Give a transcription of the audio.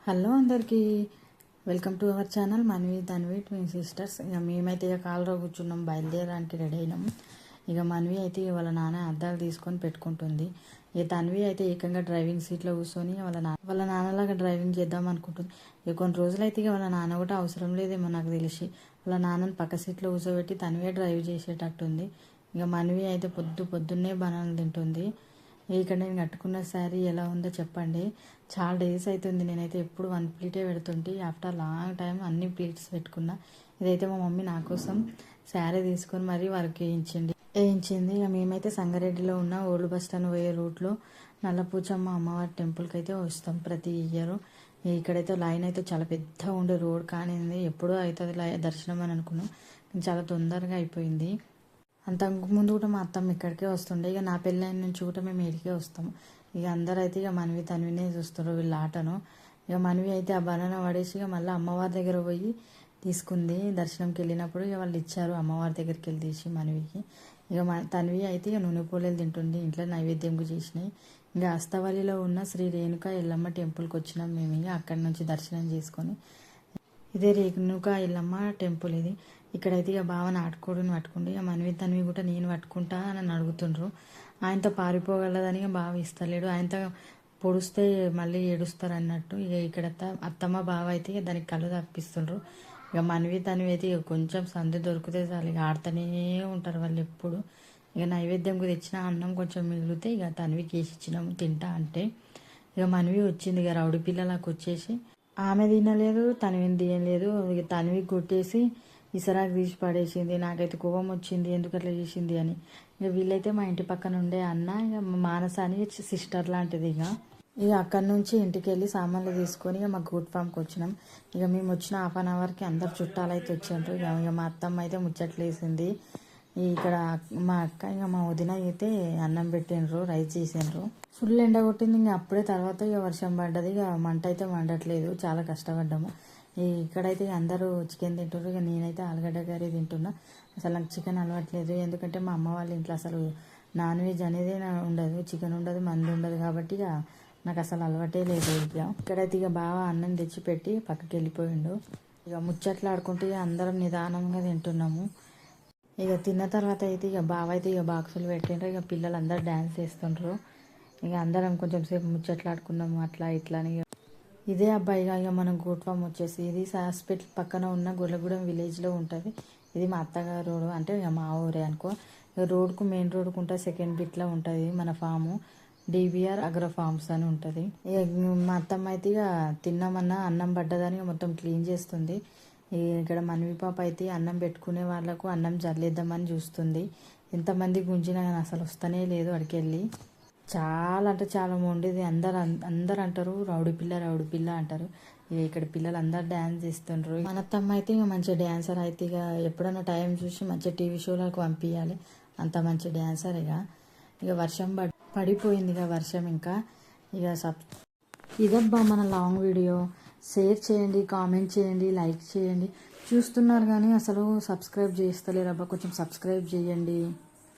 Hello అందరికీ welcome to our channel మనవి Tanvi twin sisters. ఇక మేమైతే ఇక కాలులో కూర్చున్నాం, బయలుదేరడానికి రెడీ అయినాం. ఇక మనవి అయితే వాళ్ళ నాన్న అద్దాలు తీసుకొని పెట్టుకుంటుంది. ఇక తన్వి అయితే ఏకంగా డ్రైవింగ్ సీట్లో కూర్చొని వాళ్ళ నాన్నలాగా డ్రైవింగ్ చేద్దాం అనుకుంటుంది. ఇక కొన్ని రోజులు అయితే ఇక వాళ్ళ నాన్న కూడా అవసరం లేదేమో నాకు తెలిసి వాళ్ళ నాన్నని పక్క సీట్లో కూర్చోబెట్టి తన్వే డ్రైవ్ చేసేటట్టుంది. ఇక మనవి అయితే పొద్దున్నే బనాలు తింటుంది. ఇక్కడ నేను కట్టుకున్న శారీ ఎలా ఉందో చెప్పండి. చాలా డేస్ అవుతుంది, నేనైతే ఎప్పుడు 1 ప్లీటే పెడుతుంటే ఆఫ్టర్ లాంగ్ టైం అన్ని ప్లీట్స్ పెట్టుకున్నా. ఇదైతే మా మమ్మీ నా కోసం శారీ తీసుకొని మరీ వర్క్ వేయించింది. ఇక మేమైతే సంగారెడ్డిలో ఉన్న ఓల్డ్ బస్ స్టాండ్ పోయే రూట్లో నల్లపూచమ్మ అమ్మవారి టెంపుల్కి అయితే వస్తాం ప్రతి ఇయర్. ఇక్కడైతే లైన్ అయితే చాలా పెద్ద ఉండే రోడ్ కానీ ఎప్పుడూ అవుతుంది దర్శనం అని అనుకున్నాం, చాలా తొందరగా అయిపోయింది. అంతకుముందు కూడా మా అత్తమ్మ ఇక్కడికే వస్తుండే. ఇక నా పెళ్ళైన నుంచి కూడా మేము ఇక్కడికే వస్తాము. ఇక అందరూ అయితే ఇక మనవి తన్వినే చూస్తారు వీళ్ళ ఆటను. ఇక మనవి అయితే ఆ బనానా పడేసి ఇక మళ్ళీ అమ్మవారి దగ్గర పోయి తీసుకుంది. దర్శనంకి వెళ్ళినప్పుడు ఇక వాళ్ళు ఇచ్చారు అమ్మవారి దగ్గరికి వెళ్ళి తీసి మనవికి. ఇక తన్వి అయితే ఇక నూనె పూలలు తింటుంది, ఇంట్లో నైవేద్యంకు చేసినాయి. ఇంకా అస్తవల్లిలో ఉన్న శ్రీ రేణుక ఎల్లమ్మ టెంపుల్కి వచ్చినాం మేము. ఇక అక్కడి నుంచి దర్శనం చేసుకొని, ఇదే రేణుక ఎల్లమ్మ టెంపుల్ ఇది. ఇక్కడైతే ఇక బావ నాటుకోడుని పట్టుకుంటే ఇక మనవి తన్వి కూడా నేను పట్టుకుంటా అని అడుగుతుండ్రు. ఆయనతో పారిపోగలదని ఇక బావ ఇస్తలేడు, ఆయనతో పొడిస్తే మళ్ళీ ఏడుస్తారు అన్నట్టు. ఇక ఇక్కడ అత్తమ్మ బావ అయితే ఇక దానికి కళ్ళు తప్పిస్తుండ్రు. ఇక మనవి తన్వి అయితే ఇక కొంచెం సందు దొరికితే చాలు ఇక ఆడుతూనే ఉంటారు వాళ్ళు ఎప్పుడు. ఇక నైవేద్యంకు తెచ్చిన అన్నం కొంచెం మిగిలితే ఇక తన్వికి వేసి ఇచ్చినాము తింటా అంటే. ఇక మనవి వచ్చింది ఇక రౌడీ పిల్లలకు వచ్చేసి ఆమె తినలేదు, తన్విని తినలేదు. ఇక తన్వికి కొట్టేసి ఇసరాకు తీసి పడేసింది. నాకైతే కోపం వచ్చింది ఎందుకు అట్లా చేసింది అని. ఇక వీళ్ళైతే మా ఇంటి పక్కన ఉండే అన్న, ఇక మానస అని సిస్టర్ లాంటిది. ఇక అక్కడి నుంచి ఇంటికి వెళ్ళి సామాన్లు తీసుకొని ఇక మా గూట్ ఫామ్కి వచ్చినాం. ఇక మేము వచ్చిన 1/2 అవర్కి అందరు చుట్టాలు అయితే వచ్చారు. ఇక మా అత్తమ్మ అయితే ముచ్చట్లేసింది. ఇక్కడ మా అక్క ఇక మా వదిన అయితే అన్నం పెట్టిండ్రు, రైస్ చేసిండ్రు. ఫుల్ ఎండ కొట్టింది. ఇంకా అప్పుడే తర్వాత ఇక వర్షం పడ్డది. ఇక మంట అయితే మండట్లేదు, చాలా కష్టపడ్డాము. ఇక్కడైతే అందరూ చికెన్ తింటారు. ఇక నేనైతే ఆలుగడ్డ కర్రీ తింటున్నా. అసలు నాకు చికెన్ అలవాట్లేదు, ఎందుకంటే మా అమ్మ వాళ్ళ ఇంట్లో అసలు నాన్ వెజ్ అనేది ఉండదు, చికెన్ ఉండదు, మంది ఉండదు. కాబట్టి ఇక నాకు అసలు అలవాటే లేదు. ఇక్కడైతే ఇక బాగా అన్నం తెచ్చి పెట్టి పక్కకి వెళ్ళిపోయిండు. ఇక ముచ్చట్లు ఆడుకుంటే ఇక అందరం నిదానంగా తింటున్నాము. ఇక తిన్న తర్వాత అయితే ఇక బావ అయితే ఇక బాక్సులు పెట్టిండ్రు. ఇక పిల్లలు అందరూ డ్యాన్స్ చేస్తుండ్రు. ఇక అందరం కొంచెం సేపు ముచ్చట్లు ఆడుకున్నాము అట్లా ఇట్లా అని. ఇదే అబ్బాయిగా ఇక మనం గూట్ ఫామ్ వచ్చేసి ఇది హాస్పిటల్ పక్కన ఉన్న గొల్లగూడెం విలేజ్లో ఉంటుంది. ఇది మా అత్తగారు రోడ్, అంటే ఇక మా ఊరే అనుకో. ఇక రోడ్కు మెయిన్ రోడ్కు ఉంటుంది, సెకండ్ బిట్లో ఉంటుంది మన ఫాము. DBR అగ్రో ఫార్మ్స్ అని ఉంటుంది. ఇక మా అత్తమ్మ అయితే ఇక తిన్నామన్నా అన్నం పడ్డదని మొత్తం క్లీన్ చేస్తుంది. ఇక్కడ మనవి పాప అయితే అన్నం పెట్టుకునే వాళ్ళకు అన్నం జల్లేద్దామని చూస్తుంది. ఎంతమంది గుంజినా కానీ అసలు వస్తూనే లేదు అడికెళ్ళి. చాలా అంటే చాలా మొండిది. అందరు అంటారు రౌడీ పిల్ల అంటారు. ఇక్కడ పిల్లలు అందరు డ్యాన్స్ చేస్తుండ్రు. మన అత్తమ్మ అయితే ఇక మంచి డ్యాన్సర్. అయితే ఇక ఎప్పుడైనా టైం చూసి మంచి టీవీ షోలకు పంపించాలి, అంత మంచి డ్యాన్సర్. ఇక వర్షం పడిపోయింది. ఇక వర్షం ఇంకా ఇదబ్బా మన లాంగ్ వీడియో. షేర్ చేయండి, కామెంట్ చేయండి, లైక్ చేయండి. చూస్తున్నారు కానీ అసలు సబ్స్క్రైబ్ చేస్తలేరబ్బా, కొంచెం సబ్స్క్రైబ్ చేయండి.